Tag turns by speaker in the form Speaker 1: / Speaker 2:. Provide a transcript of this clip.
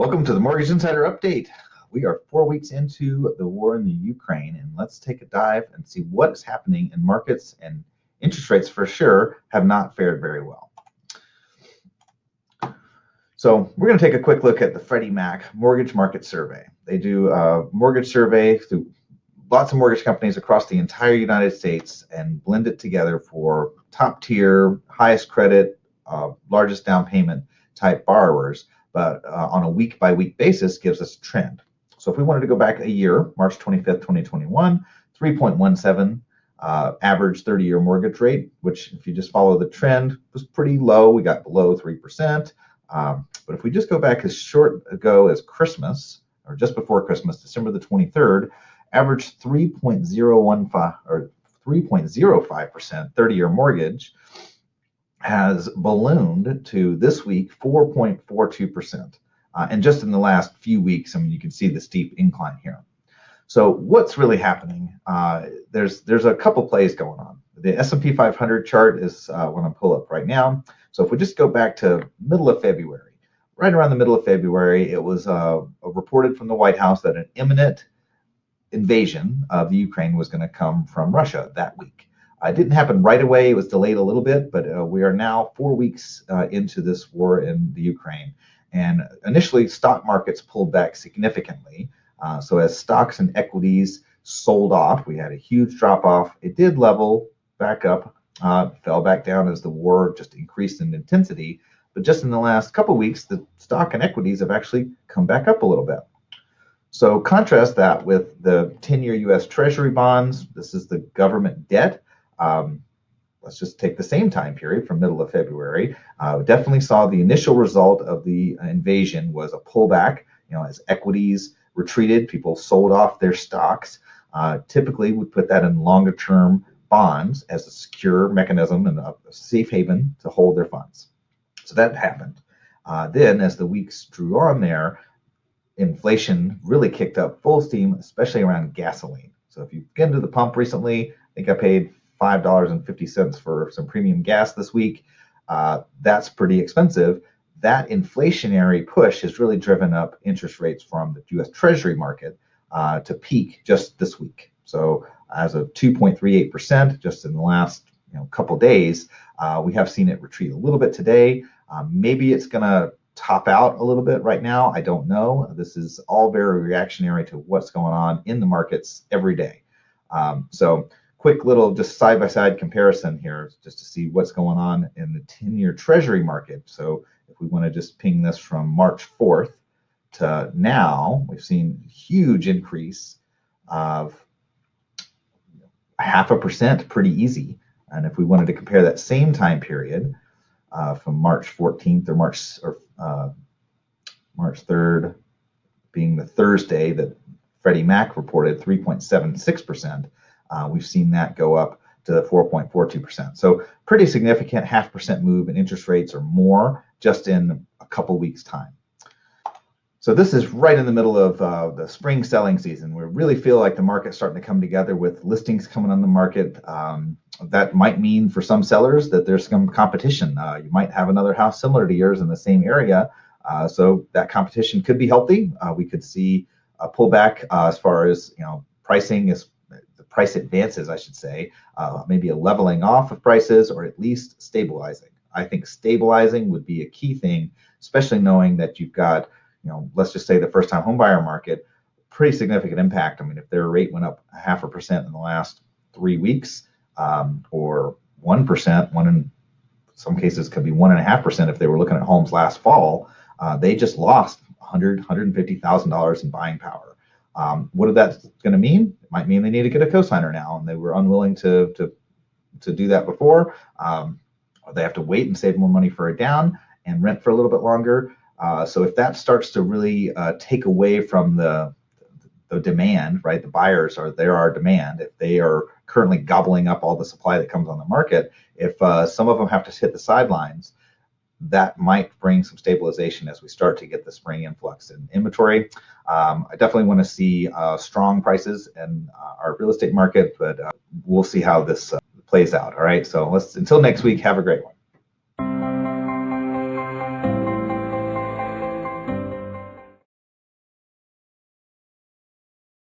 Speaker 1: Welcome to the Mortgage Insider Update. We are 4 weeks into the war in the Ukraine, and let's take a dive and see what is happening in markets. And interest rates, for sure, have not fared very well. So we're going to take a quick look at the Freddie Mac Mortgage Market Survey. They do a mortgage survey through lots of mortgage companies across the entire United States and blend it together for top tier, highest credit, largest down payment type borrowers. But on a week-by-week basis gives us a trend. So if we wanted to go back a year, March 25th, 2021, 3.17 average 30-year mortgage rate, which if you just follow the trend was pretty low. We got below 3%. But if we just go back as short ago as Christmas, or just before Christmas, December the 23rd, average 3.015 or 3.05% 30-year mortgage has ballooned to this week 4.42%. And just in the last few weeks, I mean, you can see the steep incline here. So what's really happening? There's a couple plays going on. The S&P 500 chart is what I'm pulling up right now. So if we just go back to middle of February, right around the middle of February, it was reported from the White House that an imminent invasion of the Ukraine was going to come from Russia that week. It didn't happen right away. It was delayed a little bit, but we are now 4 weeks into this war in the Ukraine. And initially, stock markets pulled back significantly. So as stocks and equities sold off, we had a huge drop off. It did level back up, fell back down as the war just increased in intensity. But just in the last couple of weeks, the stock and equities have actually come back up a little bit. So contrast that with the 10-year U.S. Treasury bonds. This is the government debt. Let's just take the same time period from middle of February. Definitely saw the initial result of the invasion was a pullback. As equities retreated, people sold off their stocks. Typically, we put that in longer-term bonds as a secure mechanism and a safe haven to hold their funds. So that happened. Then, as the weeks drew on there, inflation really kicked up full steam, especially around gasoline. So if you've been to the pump recently, I think I paid $5.50 for some premium gas this week. That's pretty expensive. That inflationary push has really driven up interest rates from the U.S. Treasury market to peak just this week. So as of 2.38% just in the last couple days, we have seen it retreat a little bit today. Maybe it's going to top out a little bit right now. I don't know. This is all very reactionary to what's going on in the markets every day. So quick little just side-by-side comparison here just to see what's going on in the 10-year Treasury market. So if we want to just ping this from March 4th to now, we've seen a huge increase of 0.5%, pretty easy. And if we wanted to compare that same time period from March 14th or March 3rd being the Thursday that Freddie Mac reported 3.76%, we've seen that go up to 4.42%. So pretty significant 0.5% move in interest rates or more just in a couple weeks' time. So this is right in the middle of the spring selling season. We really feel like the market's starting to come together with listings coming on the market. That might mean for some sellers that there's some competition. You might have another house similar to yours in the same area. So that competition could be healthy. We could see a pullback as far as pricing is. Price advances, I should say, maybe a leveling off of prices or at least stabilizing. I think stabilizing would be a key thing, especially knowing that you've got, let's just say the first-time homebuyer market, pretty significant impact. I mean, if their rate went up 0.5% in the last 3 weeks, or 1%, in some cases could be 1.5% if they were looking at homes last fall, they just lost $150,000 in buying power. What is that going to mean? It might mean they need to get a cosigner now, and they were unwilling to do that before. They have to wait and save more money for a down and rent for a little bit longer. So if that starts to really take away from the demand, right? The buyers they're our demand. If they are currently gobbling up all the supply that comes on the market, if some of them have to hit the sidelines, that might bring some stabilization as we start to get the spring influx in inventory. I definitely want to see strong prices in our real estate market, but we'll see how this plays out. All right, so until next week, have a great one.